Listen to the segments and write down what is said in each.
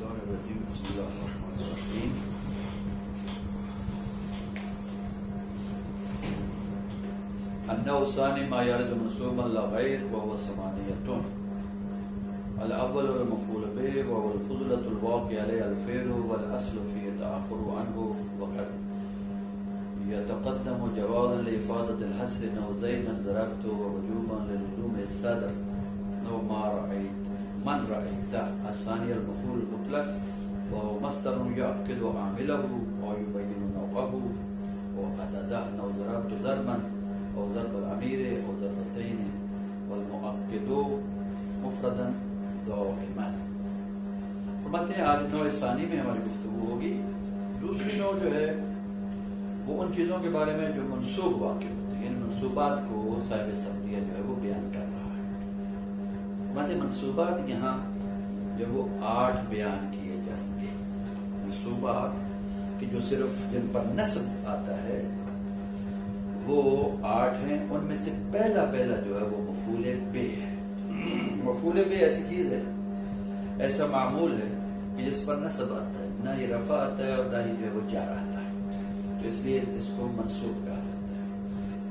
الشيطان الرجيم بسم الله الرحمن الرحيم النوع الثاني ما يرد منصوبا لا غير وهو ثمانية. الأول المفعول به وهو الفضلة الواقع عليه الفعل والأصل فيه التأخر عنه وقد يتقدم جوازا لإفادة الحصر أنه زيدا ضربت ووجوبا للزوم الصدر أنه ما رأيت من رأيت. الثاني المفعول المطلق وهو مصدر يؤكد عامله ويبين نوعه وعدده أنه ضربت ضربا أو ضرب الأمير أو ضربتين والمؤكد مفردا دائما. فرماتے ہیں آج نوع ثانی میں ہماری گفتگو ہوگی. دوسری نوع جو ہے وہ ان چیزوں کے بارے میں جو منسوب واقع ہوتی ہیں، ان منصوبات کو صاحب سبدیہ جو ہے وہ بیان کر رہا ہے. فرماتے ہیں منصوبات یہاں جو وہ 8 بیان کیے جائیں گے. منصوبات کہ جو صرف جن پر نصب آتا ہے وہ 8 ہیں. ان میں سے پہلا جو ہے وہ مفعول بہ ہے. مفعول بہ ایسی چیز ہے، ایسا معمول ہے کہ جس پر نصب آتا ہے، نہ ہی رفع آتا ہے اور نہ ہی جو ہے وہ جار آتا ہے، تو اس لیے اس کو منصوب کہا جاتا ہے.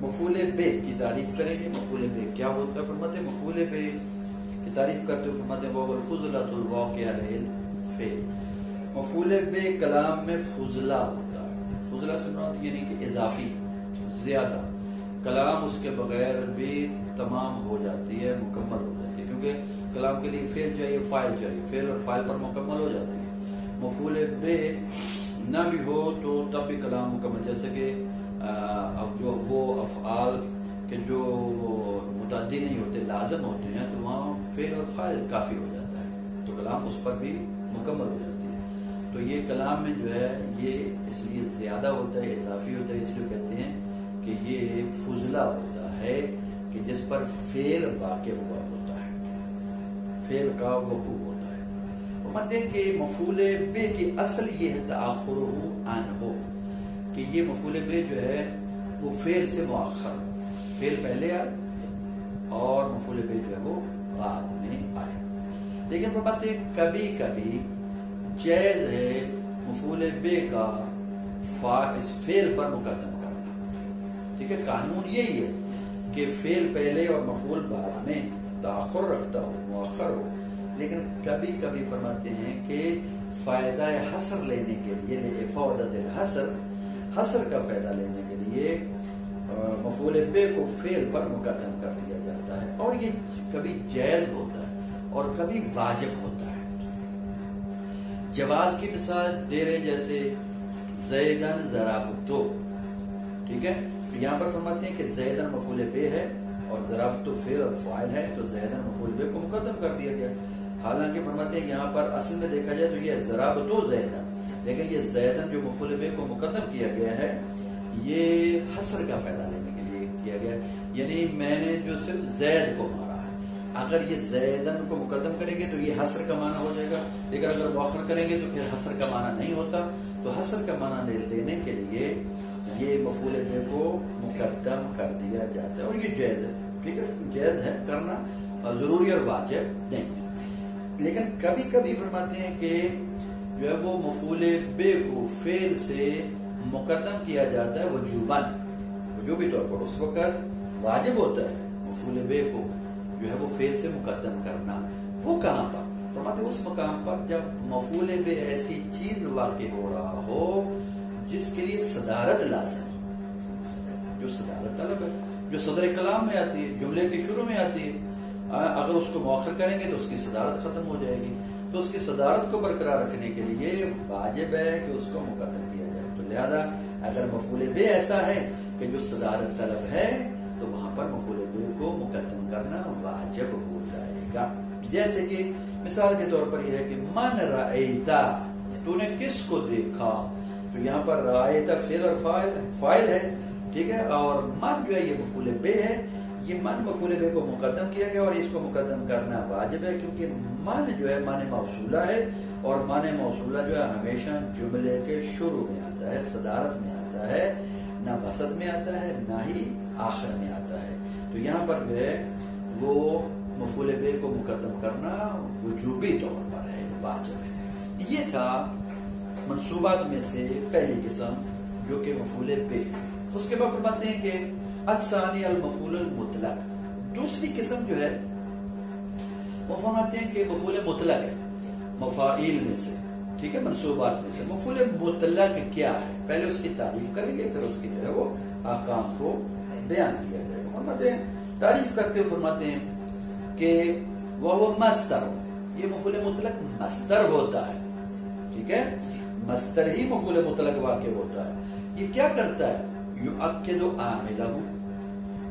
مفعول بہ کی تعریف کریں گے. مفعول بہ کیا ہوتا ہے؟ فرماتے ہیں مفعول بہ کی تعریف کرتے ہوئے فرماتے ہیں وہ الفضلۃ الواقع علیہ الفعل. مفعول بہ کلام میں فضلہ ہوتا ہے. فضلہ سے مراد یعنی کہ اضافی، زیادہ. کلام اس کے بغیر بھی تمام ہو جاتی ہے، مکمل ہو جاتی ہے، کیونکہ کلام کے لیے فعل چاہیے، فاعل چاہیے. فعل اور فاعل پر مکمل ہو جاتی ہے. مفعول بہ نہ بھی ہو تو تب بھی کلام مکمل، جیسے کہ اب جو وہ افعال کے جو متعدی نہیں ہوتے، لازم ہوتے ہیں، تو وہاں فعل اور فاعل کافی ہو جاتا ہے، تو کلام اس پر بھی مکمل ہو جاتی ہے. تو یہ کلام میں جو ہے یہ اس لیے زیادہ ہوتا ہے، اضافی ہوتا ہے، اس لیے کہتے ہیں کہ یہ فضلہ ہوتا ہے کہ جس پر فعل واقع ہوا ہوتا ہے، فعل کا وقوع ہوتا ہے. مطلب کہ مفعول بہ کی اصل یہ ہے تأخرہ عنہ، کہ یہ مفعول بہ جو ہے وہ فعل سے مؤخر، فعل پہلے آئے اور مفعول بہ جو ہے وہ بعد میں آئے. لیکن فرماتے ہیں کبھی کبھی جائز ہے مفعول بہ کا اس فعل پر مقدم کرنا. ٹھیک ہے، قانون یہی ہے کہ فعل پہلے اور مفعول بعد میں تاخر رکھتا ہو، مؤخر ہو. لیکن کبھی کبھی فرماتے ہیں کہ فائدہ حصر لینے کے لیے، لإفادۃ الحصر، حصر کا فائدہ لینے کے لیے مفعول بہ کو فعل پر مقدم کر دیا جاتا ہے، اور یہ کبھی جائز ہوتا ہے اور کبھی واجب ہوتا ہے. جواز کی مثال دے رہے جیسے زیدن ضربت. ٹھیک ہے، یہاں پر فرماتے ہیں کہ زیدن مفعول بہ ہے اور ضربت فعل اور فاعل ہے، تو زیدن مفعول بہ کو مقدم کر دیا گیا. حالانکہ فرماتے ہیں یہاں پر اصل میں دیکھا جائے تو یہ ضربت زیدن، لیکن یہ زیدن جو مفعول بہ کو مقدم کیا گیا ہے یہ حصر کا فائدہ لینے کے لیے کیا گیا ہے. یعنی میں نے جو صرف زید کو مارا ہے، اگر یہ زیدن کو مقدم کریں گے تو یہ حصر کا معنی ہو جائے گا، لیکن اگر مؤخر کریں گے تو پھر حصر کا معنی نہیں ہوتا. تو حصر کا معنی لینے کے لیے یہ مفعول بہ کو مقدم کر دیا جاتا ہے، اور یہ جائز ہے. ٹھیک ہے، جائز ہے کرنا، ضروری اور واجب نہیں ہے. لیکن کبھی کبھی فرماتے ہیں کہ جو ہے وہ مفعول بہ کو فعل سے مقدم کیا جاتا ہے وجوباً، وجوبی طور پر. اس وقت واجب ہوتا ہے مفعول بہ کو جو ہے وہ فعل سے مقدم کرنا. وہ کہاں پر؟ فرماتے ہیں اس مقام پر جب مفعول بہ ایسی چیز واقع ہو رہا ہو جس کے لیے صدارت لازم، جو صدارت طلب ہے، جو صدر کلام میں آتی ہے، جملے کے شروع میں آتی ہے. اگر اس کو مؤخر کریں گے تو اس کی صدارت ختم ہو جائے گی. تو اس کی صدارت کو برقرار رکھنے کے لیے واجب ہے کہ اس کو مقدم کیا جائے. تو لہذا اگر مفعول بہ ایسا ہے کہ جو صدارت طلب ہے تو وہاں پر مفعول بہ کو مقدم کرنا واجب ہو جائے گا. جیسے کہ مثال کے طور پر یہ ہے کہ من رأیتا، تو نے کس کو دیکھا. تو یہاں پر رأیتا فعل اور فاعل ہے. ٹھیک ہے، اور من جو ہے یہ مفعول بہ ہے. یہ من مفعول بہ کو مقدم کیا گیا اور اس کو مقدم کرنا واجب ہے، کیونکہ من جو ہے معنی موصولہ ہے، اور معنی موصولہ جو ہے ہمیشہ جملے کے شروع میں آتا ہے، صدارت میں آتا ہے، نہ وسط میں آتا ہے نہ ہی آخر میں آتا ہے. تو یہاں پر جو ہے وہ مفعول بہ کو مقدم کرنا وجوبی طور پر ہے، واجب ہے. یہ تھا منصوبات میں سے پہلی قسم جو کہ مفعول بہ. اس کے بعد فرماتے ہیں کہ الثانی المفعول المطلق. دوسری قسم جو ہے وہ فرماتے ہیں کہ مفعول مطلق ہے مفاعیل میں سے، ٹھیک ہے، منصوبات میں سے. مفعول مطلق کیا ہے؟ پہلے اس کی تعریف کریں گے، پھر اس کی جو ہے وہ احکام کو بیان کیا جائے گا. فرماتے ہیں، تعریف کرتے ہوئے فرماتے ہیں کہ وہ مصدر، یہ مفعول مطلق مصدر ہوتا ہے، ٹھیک ہے، مصدر ہی مفعول مطلق واقع ہوتا ہے. یہ کیا کرتا ہے؟ یؤکد عاملہ،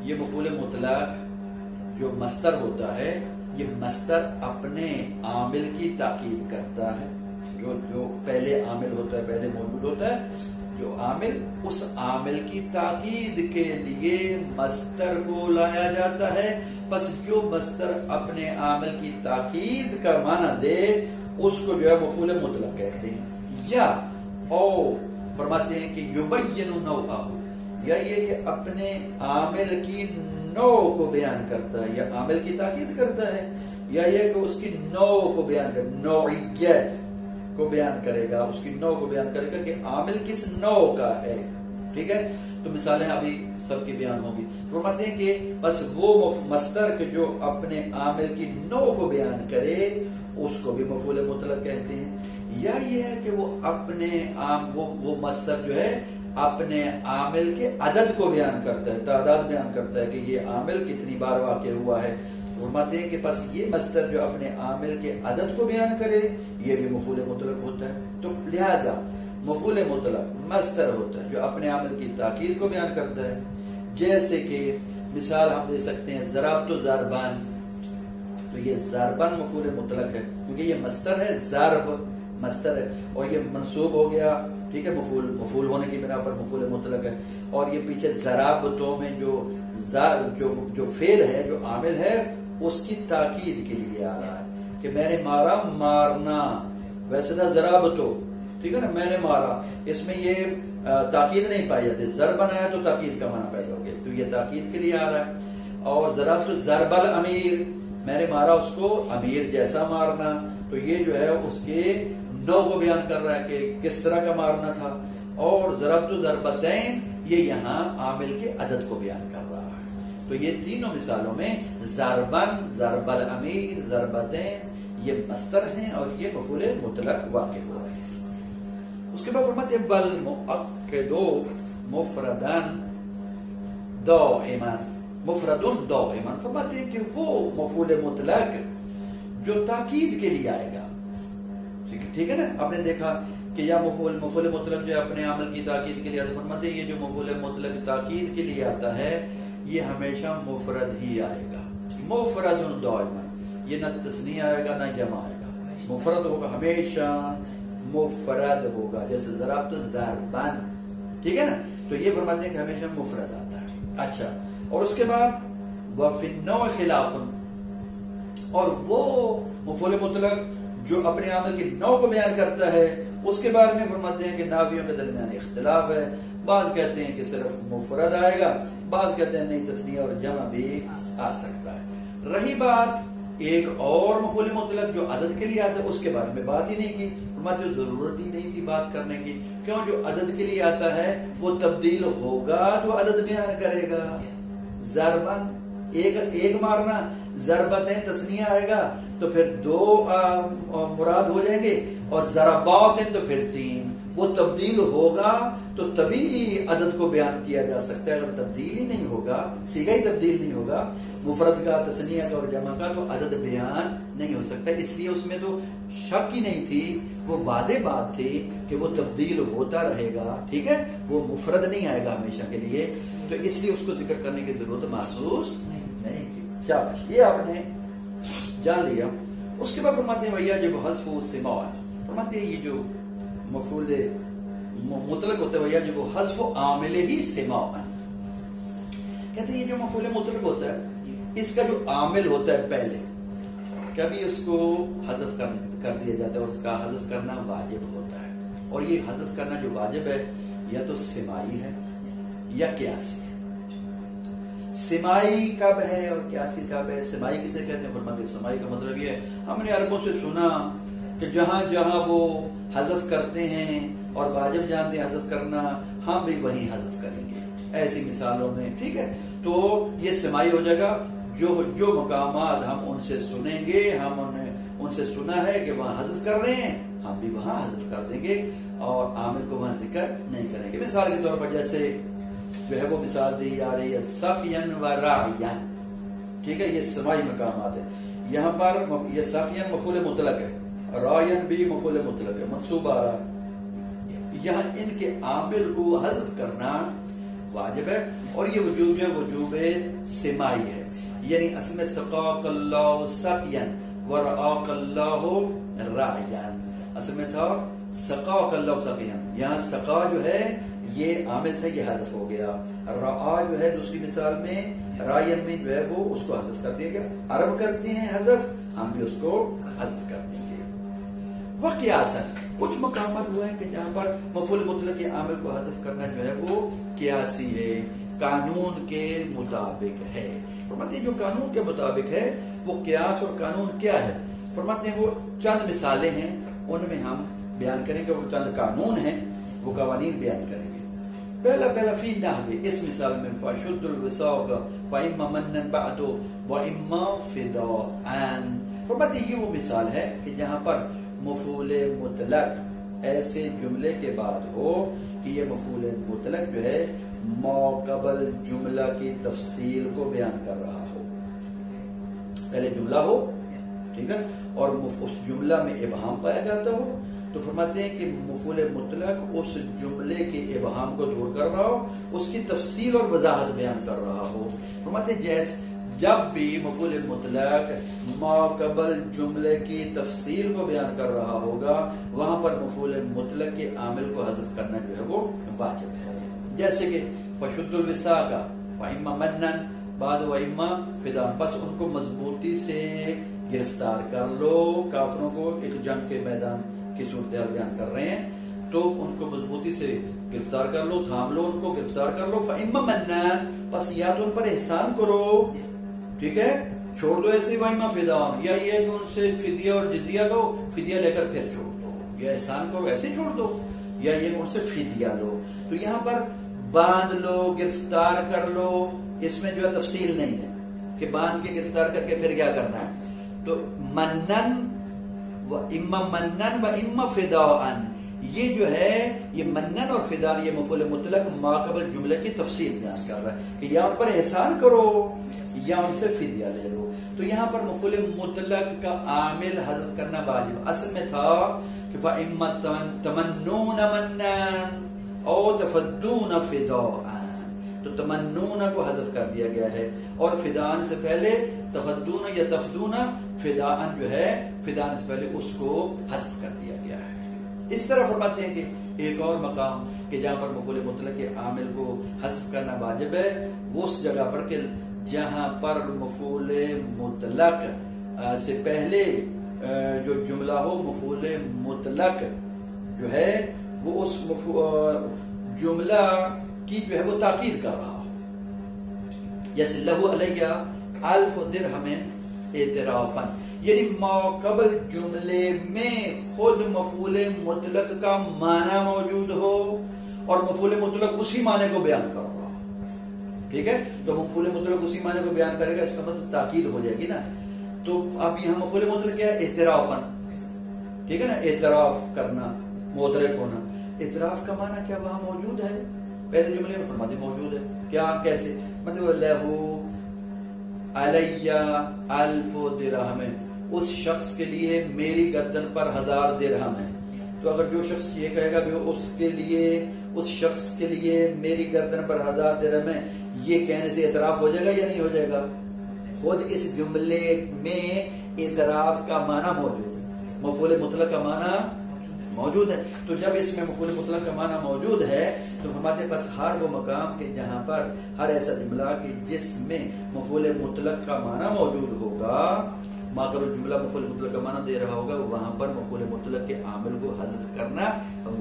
یہ مفعول مطلق جو مصدر ہوتا ہے، یہ مصدر اپنے عامل کی تاکید کرتا ہے. جو پہلے عامل ہوتا ہے، پہلے موجود ہوتا ہے جو عامل، اس عامل کی تاکید کے لیے مصدر کو لایا جاتا ہے. بس جو مصدر اپنے عامل کی تاکید کا معنی دے اس کو جو ہے مفعول مطلق کہتے ہیں. یا او فرماتے ہیں کہ یبین نوعہ، یا یہ کہ اپنے عامل کی نوع کو بیان کرتا ہے، یا عامل کی تاکید کرتا ہے، یا یہ کہ اس کی نوع کو بیان کرے، نوعیت کو بیان کرے گا، اس کی نوع کو بیان کرے گا کہ عامل کس نوع کا ہے. ٹھیک ہے، تو مثالیں ابھی سب کی بیان ہوگی. فرماتے ہیں کہ بس وہ مصدر کے جو اپنے عامل کی نوع کو بیان کرے اس کو بھی مفعول مطلق کہتے ہیں. یا یہ ہے کہ وہ اپنے وہ مصدر جو ہے اپنے عامل کے عدد کو بیان کرتا ہے، تعداد بیان کرتا ہے کہ یہ عامل کتنی بار واقع ہوا ہے. فرماتے ہیں کہ بس یہ مصدر جو اپنے عامل کے عدد کو بیان کرے یہ بھی مفعول مطلق ہوتا ہے. تو لہذا مفعول مطلق مصدر ہوتا ہے جو اپنے عامل کی تاکید کو بیان کرتا ہے. جیسے کہ مثال ہم دے سکتے ہیں ضربت ضربان، تو یہ ضربان مفعول مطلق ہے کیونکہ یہ مصدر ہے، ضرب مصدر ہے اور یہ منصوب ہو گیا، ٹھیک ہے، مفعول ہونے کی بنا پر مفعول مطلق ہے. اور یہ پیچھے ضربتوں میں جو فعل ہے، جو عامل ہے، اس کی تاکید کے لیے آ رہا ہے کہ میں نے مارا، مارنا. ویسے تھا ضربتو، ٹھیک ہے نا، میں نے مارا، اس میں یہ تاکید نہیں پائی جاتی. ضرب بنایا تو تاکید کا معنی پیدا ہو گیا، تو یہ تاکید کے لیے آ رہا ہے. اور ضربت ضرب الامیر، میں نے مارا اس کو امیر جیسا مارنا، تو یہ جو ہے اس کے نوع کو بیان کر رہا ہے کہ کس طرح کا مارنا تھا. اور ضربت ضربتین، یہ یہاں عامل کے عدد کو بیان کر رہا ہے. تو یہ تینوں مثالوں میں ضربن، ضرب الامیر، ضربتین یہ مصدر ہیں اور یہ مفعول مطلق واقع ہو رہے ہیں. اس کے بعد فرماتے ہیں والمؤکد مفردا دائما، مفرد دائما. فرماتے ہیں کہ وہ مفعول مطلق جو تاکید کے لیے آئے گا، ٹھیک ہے نا. آپ نے دیکھا کہ یا مفعول مطلق جو اپنے عمل کی تاکید کے لیے آتا ہے. فرماتے ہیں یہ جو مفعول مطلق تاکید کے لیے آتا ہے یہ ہمیشہ مفرد ہی آئے گا. مفرد دائما، یہ نہ تثنیہ آئے گا نہ جمع آئے گا، مفرد ہوگا، ہمیشہ مفرد ہوگا. جیسے ضربت ضربان، ٹھیک ہے نا، تو یہ فرماتے ہیں کہ ہمیشہ مفرد آتا ہے. اچھا، اور اس کے بعد وفی النوع خلاف، اور وہ مفعول مطلق جو اپنے عمل کی نوع کو بیان کرتا ہے اس کے بارے میں فرماتے ہیں کہ ناویوں کے درمیان اختلاف ہے. بعض کہتے ہیں کہ صرف مفرد آئے گا، بعض کہتے ہیں نہیں تثنیہ اور جمع بھی آ سکتا ہے. رہی بات ایک اور مفعول مطلق جو عدد کے لیے آتا ہے اس کے بارے میں بات ہی نہیں کی. فرماتے ہیں ضرورت ہی نہیں تھی بات کرنے کی، کیوں؟ جو عدد کے لیے آتا ہے وہ تبدیل ہوگا جو عدد بیان کرے گا. ضربن ایک مارنا، ضربتیں تثنیہ آئے گا تو پھر دو مراد ہو جائیں گے، اور ضربات تو پھر تین. وہ تبدیل ہوگا تو تبھی عدد کو بیان کیا جا سکتا ہے. اگر تبدیل ہی نہیں ہوگا، صیغہ ہی تبدیل نہیں ہوگا، مفرد کا، تثنیہ کا اور جمع کا، تو عدد بیان نہیں ہو سکتا. اس لیے اس میں تو شک ہی نہیں تھی، وہ واضح بات تھی کہ وہ تبدیل ہوتا رہے گا. ٹھیک ہے، وہ مفرد نہیں آئے گا ہمیشہ کے لیے، تو اس لیے اس کو ذکر کرنے کی ضرورت محسوس نہیں کی. شاباش، یہ آپ نے جان لیا. اس کے بعد فرماتے ہیں ویجب حذف السماع. فرماتے ہیں یہ جو مفعول مطلق ہوتا ہے ویجب حذف عامل ہی سماع. کہتے ہیں یہ جو مفعول مطلق ہوتا ہے اس کا جو عامل ہوتا ہے پہلے کبھی اس کو حذف کر دیا جاتا ہے، اور اس کا حذف کرنا واجب ہوتا ہے. اور یہ حذف کرنا جو واجب ہے یا تو سماعی ہے یا قیاسی ہے. سماعی کب ہے اور قیاسی کب ہے؟ سماعی کسے کہتے ہیں؟ فرماتے ہیں سماعی کا مطلب یہ ہے ہم نے عربوں سے سنا کہ جہاں جہاں وہ حذف کرتے ہیں اور واجب جانتے ہیں حذف کرنا، ہم بھی وہیں حذف کریں گے ایسی مثالوں میں، ٹھیک ہے؟ تو یہ سماعی ہو جائے گا، جو مقامات ہم ان سے سنیں گے، ہم ان سے سنا ہے کہ وہاں حذف کر رہے ہیں، ہم بھی وہاں حذف کر دیں گے اور عامل کو وہاں ذکر نہیں کریں گے۔ مثال کے طور پر جیسے جو ہے وہ مثال دی جا رہی ہے سقین و راعین، ٹھیک ہے؟ یہ سماعی مقامات ہے۔ یہاں پر یہ سقین مفعول مطلق ہے، راعین بھی مفعول مطلق ہے، منصوب آ رہا ہے۔ یہاں ان کے عامل کو حذف کرنا واجب ہے، اور یہ وجوب جو ہے وجوب سماعی ہے، یعنی اصل میں سقاک اللہ سقین ورعاک اللہ راعین، اصل میں تھا سقاک اللہ سقین، یہاں سقا جو ہے یہ عامل تھا، یہ حذف ہو گیا۔ رعا جو ہے دوسری مثال میں رائن میں جو ہے وہ اس کو حذف کر دیا گیا۔ عرب کرتے ہیں حذف، ہم بھی اس کو حذف کر دیں گے۔ وقیاسن کچھ مقامات وہ ہیں کہ جہاں پر مفعول مطلق کے عامل کو حذف کرنا جو ہے وہ قیاسی ہے، قانون کے مطابق ہے۔ فرماتے ہیں جو قانون کے مطابق ہے وہ قیاس اور قانون کیا ہے؟ فرماتے ہیں وہ چند مثالیں ہیں، ان میں ہم بیان کریں گے، وہ چند قانون ہیں، وہ قوانین بیان کریں گے۔ پہلا فی نحو، اس مثال میں فشد الوثاق فاما منا بعد واما فداء، فرماتے ہیں یہ وہ مثال ہے کہ جہاں پر مفعول مطلق ایسے جملے کے بعد ہو کہ یہ مفعول مطلق جو ہے ماقبل جملہ کی تفصیل کو بیان کر رہا ہو، پہلے جملہ ہو، ٹھیک ہے، اور اس جملہ میں ابہام پایا جاتا ہو، تو فرماتے ہیں کہ مفعول مطلق اس جملے کے ابہام کو دور کر رہا ہو، اس کی تفصیل اور وضاحت بیان کر رہا ہو۔ فرماتے ہیں جیسے جب بھی مفعول مطلق ماقبل جملے کی تفصیل کو بیان کر رہا ہوگا، وہاں پر مفعول مطلق کے عامل کو حذف کرنا جو ہے وہ واجب ہے۔ جیسے کہ فشد الوثاق فاما منا بعد واما فداء، پس ان کو مضبوطی سے گرفتار کر لو، کافروں کو ایک جنگ کے میدان کی صورتحال بیان کر رہے ہیں، تو ان کو مضبوطی سے گرفتار کر لو، تھام لو، ان کو گرفتار کر لو، فاما منا، پس یا تو ان پر احسان کرو، ٹھیک ہے، چھوڑ دو ایسے، واما فداء، یا یہ کہ ان سے فدیہ اور جزیہ لو، فدیہ لے کر پھر چھوڑ دو، یا احسان کرو ایسے چھوڑ دو، یا یہ کہ ان سے فدیہ لو۔ تو یہاں پر باندھ لو، گرفتار کر لو، اس میں جو ہے تفصیل نہیں ہے کہ باندھ کے گرفتار کر کے پھر کیا کرنا ہے۔ تو منن و اما فداء، یہ جو ہے یہ منن اور فداء یہ مفعول مطلق ماقبل جملے کی تفصیل بیان کر رہا ہے کہ یا ان پر احسان کرو یا ان سے فدیہ لے لو۔ تو یہاں پر مفعول مطلق کا عامل حذف کرنا واجب، اصل میں تھا کہ فَإِمَّا تَمَنُّونَ مَنًّا او تفدون فداء، تو تمنون کو حذف کر دیا گیا ہے، اور فدان سے پہلے تفدون یا تفدون فداء جو ہے فدان سے پہلے اس کو حذف کر دیا گیا ہے۔ اس طرح فرماتے ہیں کہ ایک اور مقام کہ جہاں پر مفعول مطلق کے عامل کو حذف کرنا واجب ہے، وہ اس جگہ پر کہ جہاں پر مفعول مطلق سے پہلے جو جملہ ہو مفعول مطلق جو ہے وہ اس جملہ کی جو ہے وہ تاکید کر رہا ہو، جیسے لہو علیہ الف درہم اعترافا، یعنی ماقبل جملے میں خود مفعول مطلق کا معنی موجود ہو اور مفعول مطلق اسی معنی کو بیان کر رہا ہو، ٹھیک ہے، تو مفعول مطلق اسی معنی کو بیان کرے گا، اس کا مطلب تاکید ہو جائے گی نا۔ تو اب یہاں مفعول مطلق کیا ہے؟ اعترافا، ٹھیک ہے نا، اعتراف کرنا، معترف ہونا۔ اعتراف کا معنی کیا وہاں موجود ہے؟ پہلے جملے میں فرماتے موجود ہے، کیا کیسے؟ مطلب لہو علیہ الف درہم، اس شخص کے لیے میری گردن پر 1000 درہم ہے۔ تو اگر جو شخص یہ کہے گا کہ اس شخص کے لیے میری گردن پر 1000 درہم ہے، یہ کہنے سے اعتراف ہو جائے گا یا نہیں ہو جائے گا؟ خود اس جملے میں اعتراف کا معنی موجود ہے، مفعول مطلق کا معنی موجود ہے۔ تو جب اس میں مفعول مطلق کا معنی موجود ہے تو ہمارے پاس ہر وہ مقام کے جہاں پر ہر ایسا جملہ کہ جس میں مفعول مطلق کا معنی موجود ہوگا، ماقبل جملہ مفعول مطلق کا معنی دے رہا ہوگا، وہاں پر مفعول مطلق کے عامل کو حذف کرنا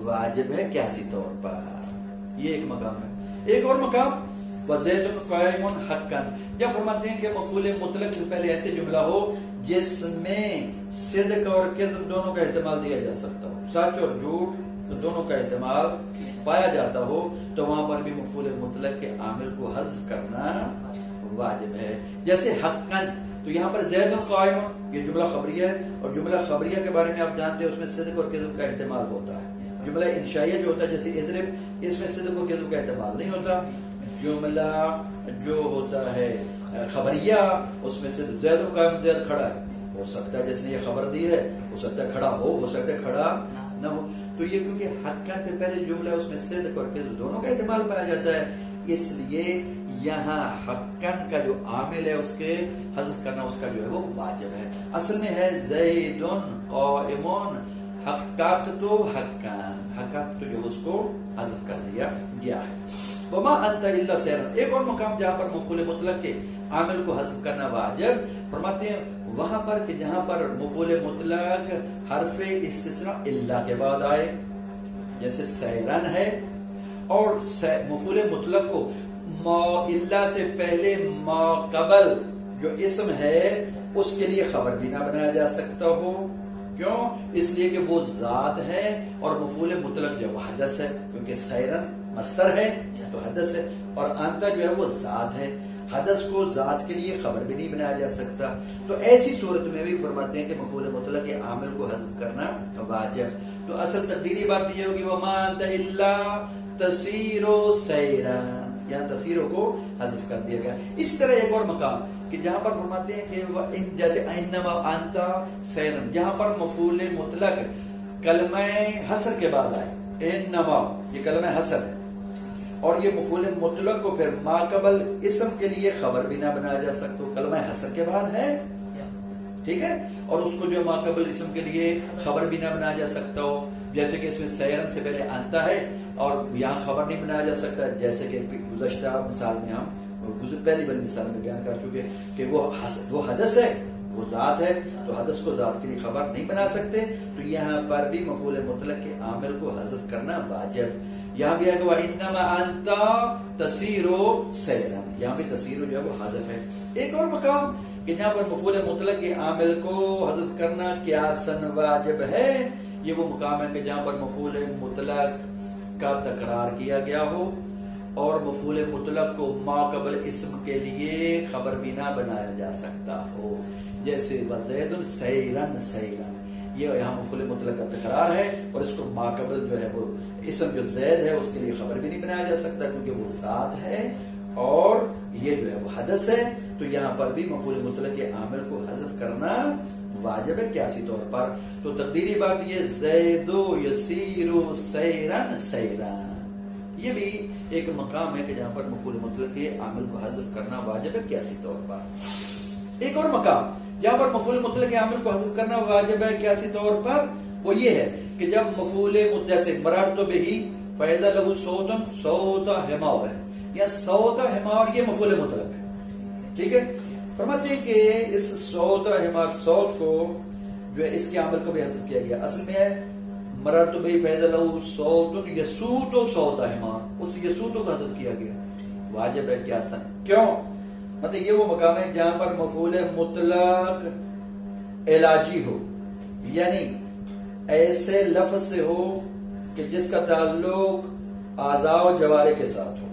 واجب ہے قیاسی طور پر۔ یہ ایک مقام ہے۔ ایک اور مقام وَزَيْدٌ قَائِمٌ حَقًّا، جب فرماتے ہیں کہ مفعول مطلق سے پہلے ایسے جملہ ہو جس میں صدق اور کذب دونوں کا احتمال دیا جا سکتا ہو، سچ اور جھوٹ دونوں کا احتمال پایا جاتا ہو، تو وہاں پر بھی مفعول مطلق کے عامل کو حذف کرنا واجب ہے. جیسے حقاً، تو یہاں پر زید قائم، یہ جملہ خبریہ ہے، اور جملہ خبریہ کے بارے میں آپ جانتے ہیں اس میں صدق اور کذب کا احتمال ہوتا ہے. جملہ انشائیہ جو ہوتا ہے جیسے اضرب، اس میں صدق اور کذب کا احتمال نہیں ہوتا. جملہ جو ہوتا ہے خبریہ، اس میں سے زید قائم، زید کھڑا ہے، ہو سکتا ہے جس نے یہ خبر دی ہے ہو سکتا ہے کھڑا ہو سکتا ہے کھڑا نہ ہو. تو یہ کیونکہ حقاً سے پہلے جملہ اس میں صدق اور کذب دونوں کا احتمال پایا جاتا ہے، اس لیے یہاں حقاً کا جو عامل ہے اس کے حذف کرنا اس کا جو ہے وہ واجب ہے. اصل میں ہے زید قائم، حقاق تو حقاً، حقاق تو جو اس کو حذف کر دیا گیا ہے. وما انت الا سیر، ایک اور مقام جہاں پر مفعول مطلق کے عامل کو حذف کرنا واجب، فرماتے ہیں وہاں پر کہ جہاں پر مفعول مطلق حرف استثناء الا کے بعد آئے، جیسے سیرن ہے، اور مفعول مطلق کو ما الا سے پہلے ما قبل جو اسم ہے اس کے لیے خبر بھی نہ بنایا جا سکتا ہو. کیوں؟ اس لیے کہ وہ ذات ہے اور مفعول مطلق جو حدث ہے، کیونکہ سیرن مصدر ہے تو حدث ہے، اور انتا جو ہے وہ ذات ہے، حدث کو ذات کے لیے خبر بھی نہیں بنایا جا سکتا. تو ایسی صورت میں بھی فرماتے ہیں کہ مفعول مطلق کے عامل کو حذف کرنا واجب. تو اصل تقدیری بات یہ ہوگی وما انت الا تسیر سیرا، یہاں تسیروں کو حذف کر دیا گیا. اس طرح ایک اور مقام کہ جہاں پر فرماتے ہیں کہ جیسے انما انت سیرا، جہاں پر مفعول مطلق کلمہ حصر کے بعد آئے، انما یہ کلمہ حصر ہے، اور یہ مفعول مطلق کو پھر ما قبل اسم کے لیے خبر بھی نہ بنایا جا سکتا، کلمہ حصر کے بعد ہے، ٹھیک ہے، اور اس کو جو ما قبل اسم کے لیے خبر بھی نہ بنایا جا سکتا ہو، جیسے کہ اس میں سیرن سے پہلے انتا ہے اور یہاں خبر نہیں بنایا جا سکتا، جیسے کہ گزشتہ مثال میں ہم پہلی بڑی مثال میں بیان کر چکے کہ وہ حدث ہے، وہ ذات ہے، تو حدث کو ذات کے لیے خبر نہیں بنا سکتے. تو یہاں پر بھی مفعول مطلق کے عامل کو حذف کرنا واجب. یہاں بھی ہے کہ وَإِنَّمَا أَنْتَ تَسِيرُ سَيْرًا، یہاں بھی تسیر جو ہے وہ حذف ہے. ایک اور مقام کہ جہاں پر مفعول مطلق کے عامل کو حذف کرنا قیاساً واجب ہے، یہ وہ مقام ہے کہ جہاں پر مفعول مطلق کا تکرار کیا گیا ہو اور مفعول مطلق کو ما قبل اسم کے لیے خبر بھی نہ بنایا جا سکتا ہو، جیسے وزید سیرن سیرن، یہ یہاں مفعول مطلق کا تکرار ہے اور اس کو ما قبل جو ہے وہ اسم جو زید ہے اس کے لیے خبر بھی نہیں بنایا جا سکتا کیونکہ وہ ذات ہے اور یہ جو ہے وہ حدث ہے. تو یہاں پر بھی مفعول مطلق کے عامل کو حذف کرنا واجب ہے قیاسی طور پر. تو تقدیری بات یہ زید یسیر سیرن سیرن، یہ بھی ایک مقام ہے کہ جہاں پر مفعول مطلق کے عامل کو حذف کرنا واجب ہے قیاسی طور پر. ایک اور مقام جہاں پر مفعول مطلق کے عامل کو حذف کرنا واجب ہے قیاسی طور پر وہ یہ ہے کہ جب مفعول جیسے مررت بہ فاذا له صوت صوت حمار ہے، یا صوت حمار یہ مفعول مطلق ہے، ٹھیک ہے. فرماتے ہیں کہ اس صوت حمار صوت کو جو ہے اس کے عامل کو بھی حذف کیا گیا. اصل میں ہے مررت بہ فاذا له صوت یسوت صوت حمار، اس یسوت کو حذف کیا گیا، واجب ہے قیاساً. کیوں؟ مطلب یہ وہ مقام ہے جہاں پر مفعول مطلق علاجی ہو، یعنی ایسے لفظ سے ہو کہ جس کا تعلق اعضاء و جوارح کے ساتھ ہو،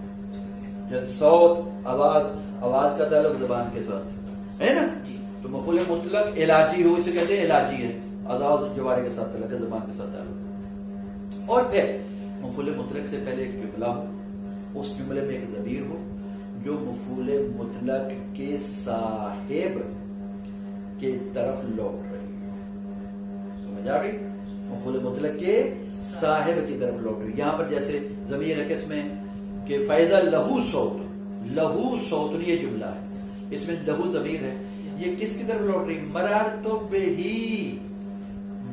جیسے صوت آواز کا تعلق زبان کے ساتھ ہے نا، تو مفعول مطلق علاجی ہو، اسے کہتے ہیں علاجی ہے، اعضاء و جوارح کے ساتھ تعلق ہے، زبان کے ساتھ تعلق. اور پھر مفعول مطلق سے پہلے ایک جملہ ہو، اس جملے میں ایک ضمیر ہو جو مفعول مطلق کے صاحب کے طرف لوٹ رہی ہو. سمجھ آ گئی؟ مفعول مطلق کے صاحب کی طرف لوٹ رہی. یہاں پر جیسے ضمیر ہے کس میں کہ فائدہ لہو صوت، لہو صوت یہ جملہ ہے، اس میں لہو ضمیر ہے، یہ کس کی طرف لوٹ رہی؟ مررت بہی،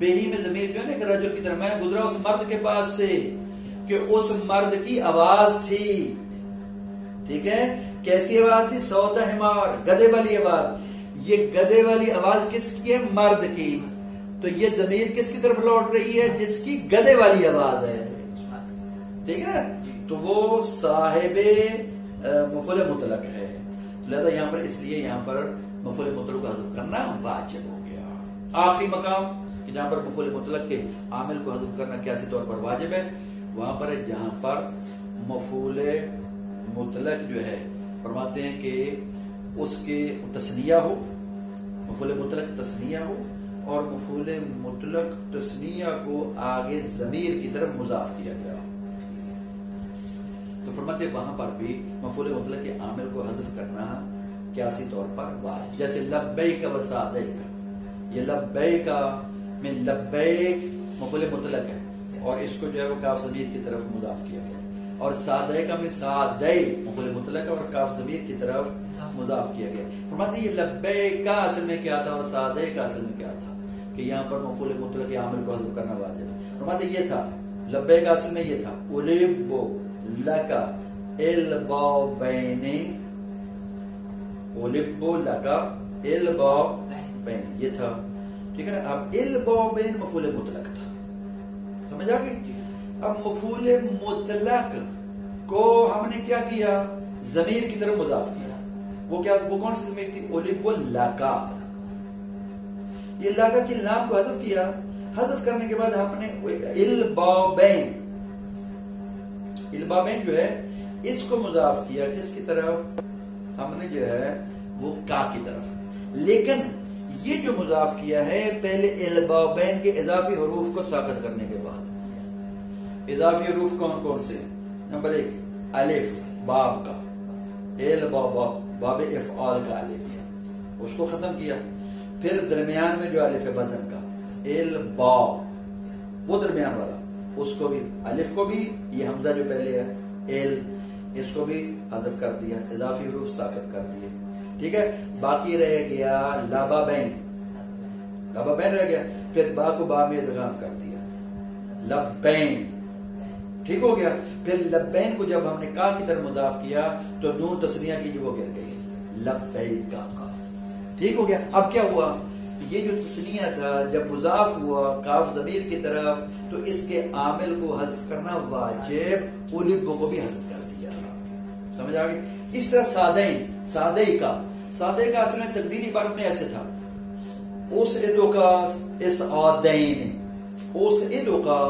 بہی میں ضمیر جو ہے نا کہ رجل کی طرف، میں گزرا اس مرد کے پاس سے کہ اس مرد کی آواز تھی، ٹھیک ہے. کیسی آواز تھی؟ صوت حمار، گدے والی آواز. یہ گدے والی آواز کس کی ہے؟ مرد کی. تو یہ ضمیر کس کی طرف لوٹ رہی ہے؟ جس کی گدے والی آواز ہے، ٹھیک ہے. تو وہ صاحب مفعول مطلق ہے. لہذا یہاں پر اس لیے یہاں پر مفعول مطلق کو حذف کرنا واجب ہو گیا. آخری مقام کہ جہاں پر مفعول مطلق کے عامل کو حذف کرنا قیاسی طور پر واجب ہے وہاں پر ہے جہاں پر مفعول مطلق جو ہے فرماتے ہیں کہ اس کے تثنیہ ہو, مفعول مطلق تثنیہ ہو اور مفعول مطلق تثنیہ کو آگے ضمیر کی طرف مضاف کیا گیا. تو فرماتے ہیں وہاں پر بھی مفعول مطلق کے عامل کو حذف کرنا قیاسی طور پر واجب. جیسے لبیک و سعدیک, یہ لبیک میں لبیک مفعول مطلق ہے اور اس کو جو ہے وہ کاف ضمیر کی طرف مضاف کیا گیا, اور سعدیک میں سعدی مفعول مطلق ہے اور کاف ضمیر کی طرف مضاف کیا گیا. فرماتے ہیں یہ لبیک کا اصل میں کیا تھا اور سعدیک کا اصل میں کیا تھا کہ یہاں پر مفعول مطلق کے عامل کو حذف کرنا واجب ہے. فرماتے ہیں یہ تھا لبیک کا اصل میں یہ تھا الیب لکا البابین, الیب لکا البابین یہ تھا, ٹھیک ہے نا. اب البابین مفعول مطلق تھا, سمجھ آ گئی. اب مفعول مطلق کو ہم نے کیا کیا, ضمیر کی طرف مضاف کیا. وہ کیا, وہ کون سی ضمیر تھی, الیب لکا. یہ لکا کی لام کو حذف کیا, حذف کرنے کے بعد ہم نے البابین, البابین جو ہے اس کو مضاف کیا کس کی طرف, ہم نے جو ہے وہ کا کی طرف. لیکن یہ جو مضاف کیا ہے پہلے البابین کے اضافی حروف کو ساکت کرنے کے بعد. اضافی حروف کون کون سے, نمبر 1 الف باب کا, باب افعال کا الف, اس کو ختم کیا. پھر درمیان میں جو الف ہے وزن کا البا, وہ درمیان والا, اس کو بھی الف کو بھی, یہ حمزہ جو پہلے ہے اس کو بھی حذف کر دیا, اضافی حروف ساکت کر دیے. ٹھیک ہے, باقی رہ گیا لبابین, لبابین رہ گیا. پھر با کو با میں ادغام کر دیا لبین, ٹھیک ہو گیا. پھر لبین کو جب ہم نے کا کی طرف مضاف کیا تو نون تثنیہ کی جو وہ گر گئی لبیک کا, ٹھیک ہو گیا. اب کیا ہوا, یہ جو تثنیہ تھا جب مضاف ہوا کاف ضمیر کی طرف تو اس کے عامل کو حذف کرنا واجب, الیب کو بھی حذف کر دیا. سمجھ آ گئی. اس طرح سعدین, سعدی کا اصل میں تقدیری عبارت میں ایسے تھا اس ادو کا اس آدین, اس ادو کا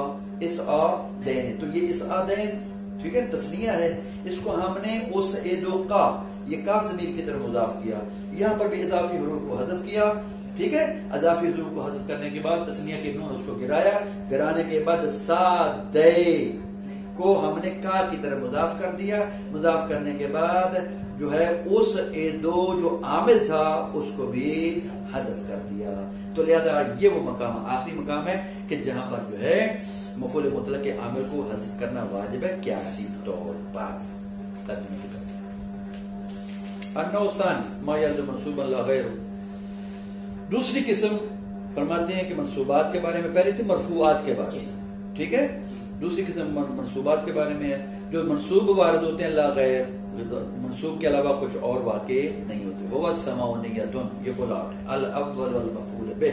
اس آدین, تو یہ اس آدین ٹھیک ہے تثنیہ ہے, اس کو ہم نے اس ادو کا یہ کاف ضمیر کی طرف مضاف کیا. یہاں پر بھی اضافی حروف کو حذف کیا, ٹھیک ہے. اضافی حروف کو حذف کرنے کے بعد تثنیہ کے نون اس کو گرایا, گرانے کے بعد سعدی کو ہم نے کا کی طرف مضاف کر دیا. مضاف کرنے کے بعد جو ہے اس دو جو عامل تھا اس کو بھی حذف کر دیا. تو لہذا یہ وہ مقام, آخری مقام ہے کہ جہاں پر جو ہے مفعول مطلق کے عامل کو حذف کرنا واجب ہے قیاسی طور پر. النوسان ما یلزم منصوبا لا غیر, دوسری قسم فرماتے ہیں کہ منصوبات کے بارے میں, پہلی تھی مرفوعات کے بارے میں, ٹھیک ہے. دوسری قسم منصوبات کے بارے میں ہے جو منصوب وارد ہوتے ہیں لا غیر, منصوب کے علاوہ کچھ اور واقع نہیں ہوتے. وہ السماء نیتن, یہ بلاٹ ہے. الاول والمفعول به,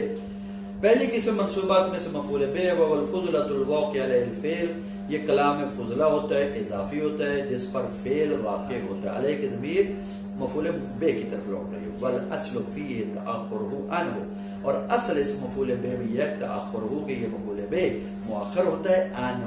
پہلی قسم منصوبات میں سے مفعول به و الفضلۃ الواقع علی الفعل, یہ کلام فضلہ ہوتا ہے, اضافی ہوتا ہے جس پر فعل واقع ہوتا ہے. علیہ کی ضمیر مفعول به کی طرف لوٹ رہی ہے. والاصل فیہ تاخرہ عنہ, اور اصل اس مفعول به میں یہ تاخرہ کہ یہ مفعول به مؤخر ہوتا ہے عنہ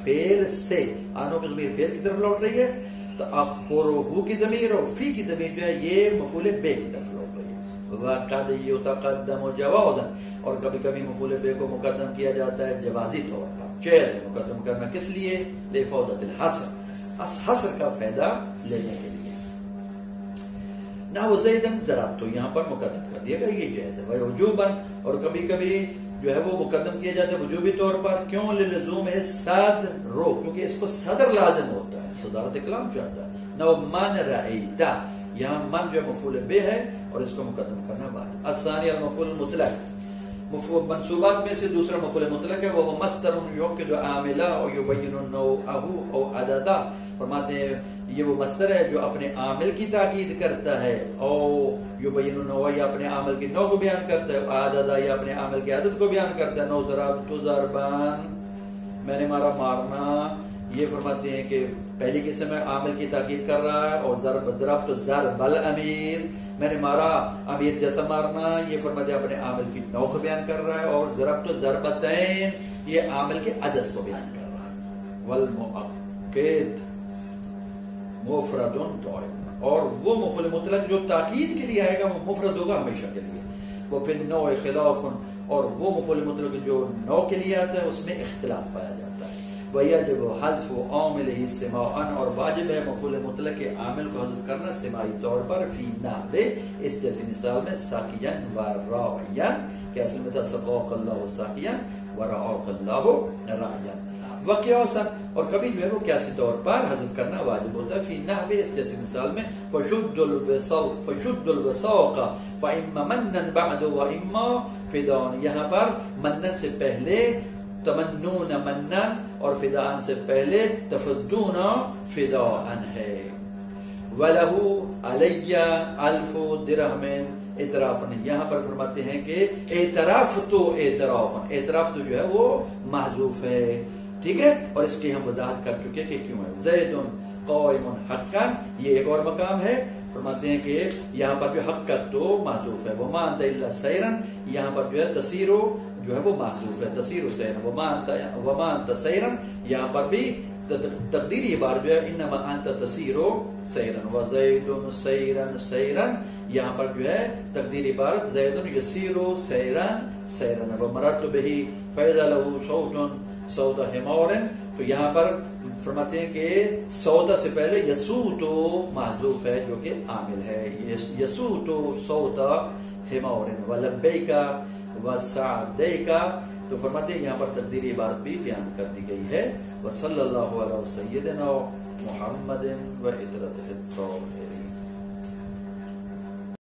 فعل سے. عنہ کی ضمیر فعل کی طرف لوٹ رہی ہے, تاخرہ کی ضمیر اور فی کی ضمیر جو ہے یہ مفعول به کی طرف لوٹ رہی ہے. وقد یتقدم جوازا, اور کبھی کبھی مفعول به کو مقدم کیا جاتا ہے جوازی طور پر. جائز مقدم کرنا کس لیے, لفوضۃ الحصر, حصر کا فائدہ لینے کے لیے. نہ وہ زیدن ضرب, تو یہاں پر مقدم کر دیا گیا, یہ جائز ہے. وجوبا, اور کبھی کبھی جو ہے وہ مقدم کیا جاتا ہے وجوبی طور پر. کیوں, للزوم ہے صدر, کیونکہ اس کو صدر لازم ہوتا ہے, صدارت کلام چاہتا ہے. نہ من رأیتا, یہاں من جو مفعول به ہے اور اس کو مقدم کرنا واجب. الثانی المفعول المطلق, منصوبات میں سے دوسرا مفعول مطلق ہے. وہ مصدر یؤکد عاملا او یبین نوعه او عددا, فرماتے ہیں یہ وہ مصدر ہے جو اپنے عامل کی تاکید کرتا ہے, او یبین نوع, یا اپنے عامل کی نوع کو بیان کرتا ہے, عددا, یا اپنے عامل کی عدد کو بیان کرتا ہے. نو ضربت ضربان, میں نے مارا مارنا, یہ فرماتے ہیں کہ پہلی قسم ہے عامل کی تاکید کر رہا ہے, اور ضربت ضرب الامیر, میں نے مارا، اب یہ جیسا مارنا یہ فرمایا اپنے عامل کی نوع کو بیان کر رہا ہے، اور ضربت ضربتین یہ عامل کے عدد کو بیان کر رہا ہے۔ والمؤکد مفرد دائم، اور وہ مفعول مطلق جو تاکید کے لیے آئے گا وہ مفرد ہوگا ہمیشہ کے لیے۔ وہ فی النوع خلاف، اور وہ مفعول مطلق جو نوع کے لیے آتا ہے اس میں اختلاف پایا جاتا ہے۔ وَيَجِبُ حَذْفُ عَامِلِهِ سِمَاعًا، اور واجب ہے مفعول مطلق کے عامل کو حذف کرنا سماعی طور پر، فی نحو اس جیسی مثال میں ساقیاً وراعیاً، کہ اصل میں تھا سقاک اللہ ساقیاً ورعاک اللہ راعیاً، وقیاساً، اور کبھی جو ہے وہ قیاسی طور پر حذف کرنا واجب ہوتا ہے، فی نحو اس جیسی مثال میں فشد الوثاق فإما منا بعد وإما فداء، یہاں پر منن سے پہلے تمنون منن اور فداء سے پہلے تفدون فداء ہے۔ وَلَهُ عَلَيَّ أَلْفُ دِرْهَمٍ اعترافاً، یہاں پر فرماتے ہیں کہ اعتراف تو جو ہے وہ محذوف ہے، ٹھیک ہے، اور اس کی ہم وضاحت کر چکے کہ کیوں ہے۔ زید قائم حقا، یہ ایک اور مقام ہے، فرماتے ہیں کہ یہاں پر جو حق کا تو محذوف ہے۔ وما انت الا سیرا، یہاں پر جو ہے تسیرو جو ہے وہ محذوف ہے، تسیرو سیرا۔ وما انت سیرا، یہاں پر بھی تقدیری بار جو ہے انما انت تسیرو سیرا۔ وزید سیرا سیرا، یہاں پر جو ہے تقدیری بار زید یسیرو سیرا سیرا۔ ومررت به فاذا له صوت صوت حمار، تو یہاں پر فرماتے ہیں کہ سودا سے پہلے یسوتو محذوف ہے جو کہ عامل ہے، یسوتو سودا حمار۔ ولبیکا وسعدیکا، تو فرماتے ہیں یہاں پر تقدیری عبارت بھی بیان کر دی گئی ہے۔ وصلی اللہ علیہ سیدنا محمد و عطرتہ الطاہرہ۔